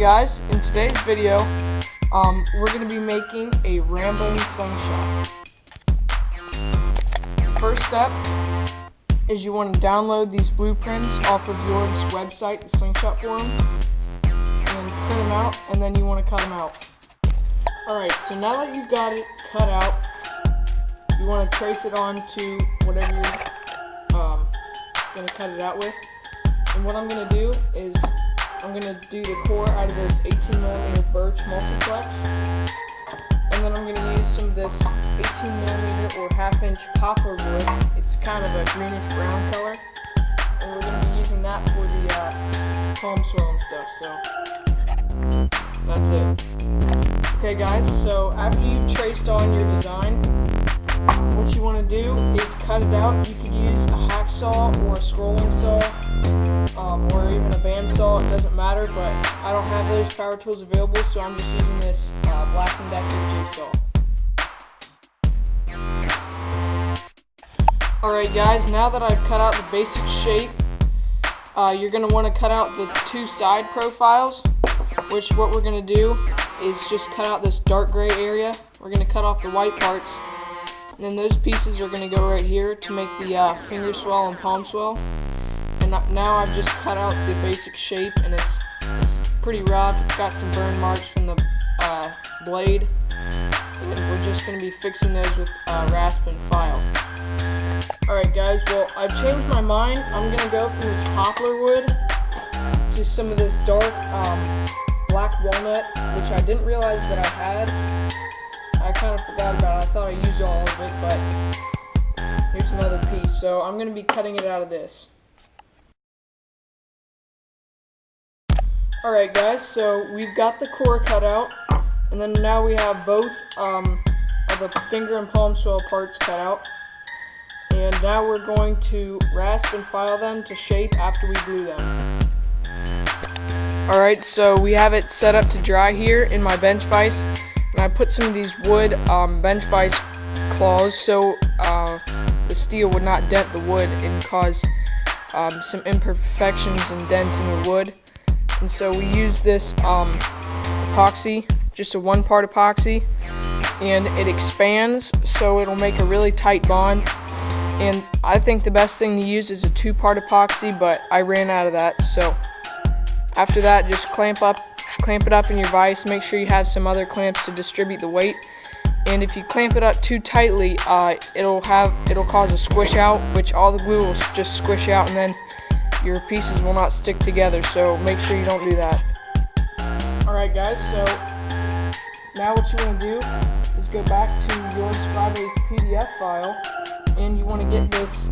guys, in today's video, we're going to be making a rambone slingshot. First step is you want to download these blueprints off of your website, the Slingshot Forum, and print them out, and then you want to cut them out. Alright, so now that you've got it cut out, you want to trace it onto whatever you're going to cut it out with. And what I'm going to do is I'm going to do the core out of this 18mm birch multiplex, and then I'm going to use some of this 18mm or half-inch poplar wood. It's kind of a greenish brown color, and we're going to be using that for the palm swell and stuff, so that's it. Okay guys, so after you've traced on your design, what you want to do is cut it out. You could use a hacksaw or a scrolling saw, or even a bandsaw, it doesn't matter, but I don't have those power tools available, so I'm just using this Black & Decker jigsaw. Alright guys, now that I've cut out the basic shape, you're going to want to cut out the two side profiles, which what we're going to do is just cut out this dark gray area. We're going to cut off the white parts, and then those pieces are going to go right here to make the finger swell and palm swell. And now I've just cut out the basic shape, and it's pretty rough. It's got some burn marks from the blade, and we're just going to be fixing those with rasp and file. Alright guys, well, I've changed my mind. I'm going to go from this poplar wood to some of this dark black walnut, which I didn't realize that I had. I kind of forgot about it. I thought I used all of it, but here's another piece. So I'm going to be cutting it out of this. Alright guys, so we've got the core cut out, and then now we have both of the finger and palm swell parts cut out. And now we're going to rasp and file them to shape after we glue them. Alright, so we have it set up to dry here in my bench vise, and I put some of these wood bench vise claws so the steel would not dent the wood and cause some imperfections and dents in the wood. And so we use this epoxy, just a one-part epoxy, and it expands so it'll make a really tight bond. And I think the best thing to use is a two-part epoxy, but I ran out of that. So after that, just clamp it up in your vise. Make sure you have some other clamps to distribute the weight. And if you clamp it up too tightly, it'll cause a squish out, which all the glue will just squish out, and then your pieces will not stick together, so make sure you don't do that. Alright guys, so now what you want to do is go back to your Scribe's PDF file, and you want to get this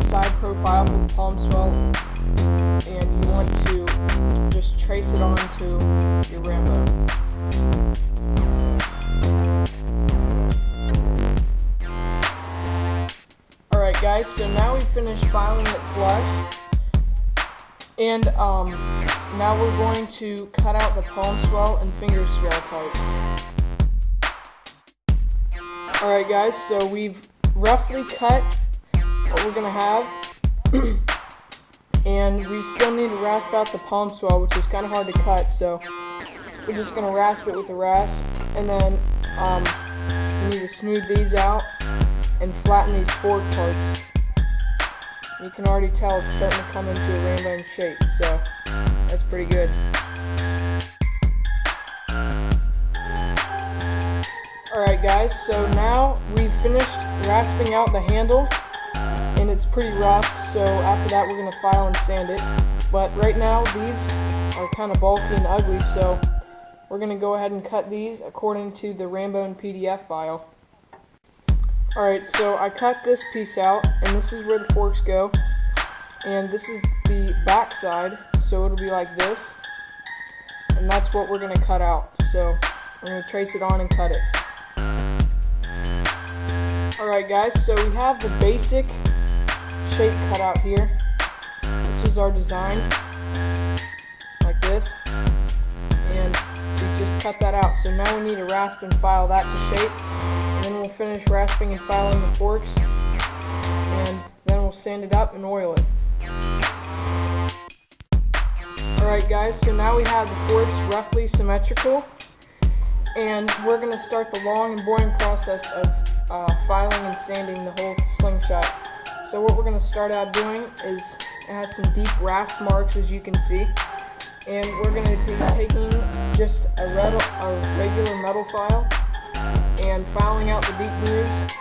side profile for the palm swell, and you want to just trace it onto your rambone. Alright guys, so now we've finished filing it flush, and now we're going to cut out the palm swell and finger swell parts. Alright guys, so we've roughly cut what we're going to have, and we still need to rasp out the palm swell, which is kind of hard to cut, so we're just going to rasp it with a rasp, and then we need to smooth these out and flatten these fork parts. You can already tell it's starting to come into a rambone shape, so that's pretty good. Alright guys, so now we've finished rasping out the handle, and it's pretty rough, so after that we're going to file and sand it. But right now these are kind of bulky and ugly, so we're going to go ahead and cut these according to the rambone PDF file. Alright, so I cut this piece out, and this is where the forks go, and this is the back side, so it'll be like this, and that's what we're going to cut out. So we're going to trace it on and cut it. Alright guys, so we have the basic shape cut out here. This was our design, like this, and we just cut that out. So now we need to rasp and file that to shape. And then we'll finish rasping and filing the forks, and then we'll sand it up and oil it. Alright guys, so now we have the forks roughly symmetrical, and we're going to start the long and boring process of filing and sanding the whole slingshot. So what we're going to start out doing is, it has some deep rasp marks as you can see, and we're going to be taking just a regular metal file and filing out the deep grooves.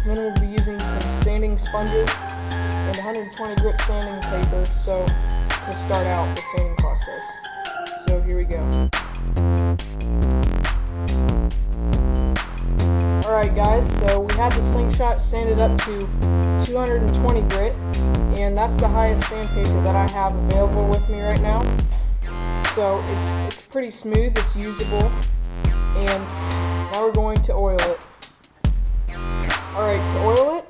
Then we'll be using some sanding sponges and 120 grit sanding paper to start out the sanding process. So here we go. Alright guys, so we had the slingshot sanded up to 220 grit, and that's the highest sandpaper that I have available with me right now. So it's pretty smooth, it's usable, and now we're going to oil it. Alright, to oil it,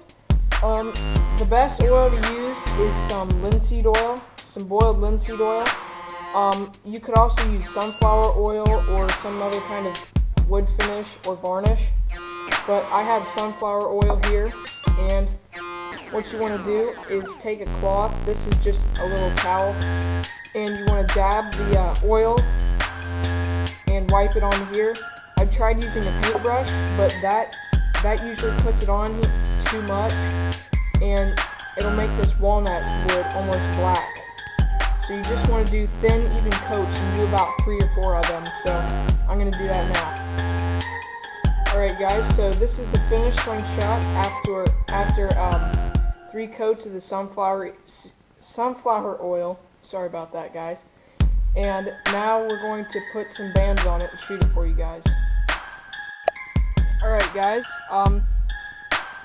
the best oil to use is some linseed oil, some boiled linseed oil. You could also use sunflower oil or some other kind of wood finish or varnish, but I have sunflower oil here, and what you want to do is take a cloth, this is just a little towel, and you want to dab the oil and wipe it on here. I've tried using a paintbrush, but that usually puts it on too much, and it'll make this walnut wood almost black. So you just want to do thin, even coats, and do about 3 or 4 of them. So I'm going to do that now. Alright guys, so this is the finished slingshot after 3 coats of the sunflower oil. Sorry about that guys. And now we're going to put some bands on it and shoot it for you guys. Alright guys,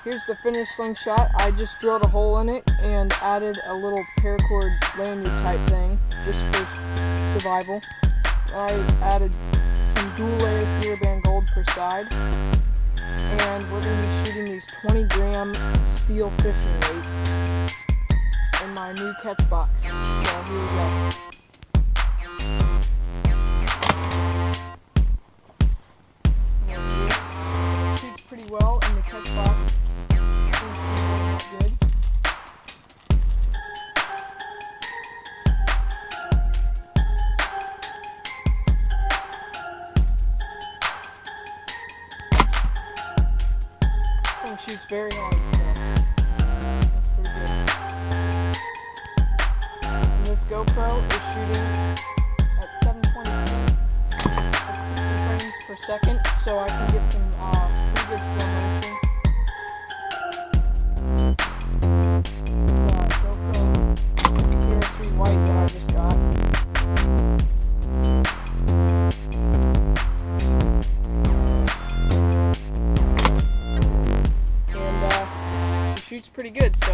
here's the finished slingshot. I just drilled a hole in it and added a little paracord lanyard type thing just for survival. I added some dual layer Theraband gold per side, and we're going to be shooting these 20-gram steel fishing weights in my new catch box. So here we go. Pretty well in the catch box. Good. This thing shoots very hard. That's pretty good. And this GoPro is shooting at 720p at 60 frames per second, so I can get some good slow motion. GoPro Hero 3 White that I just got. And it shoots pretty good. So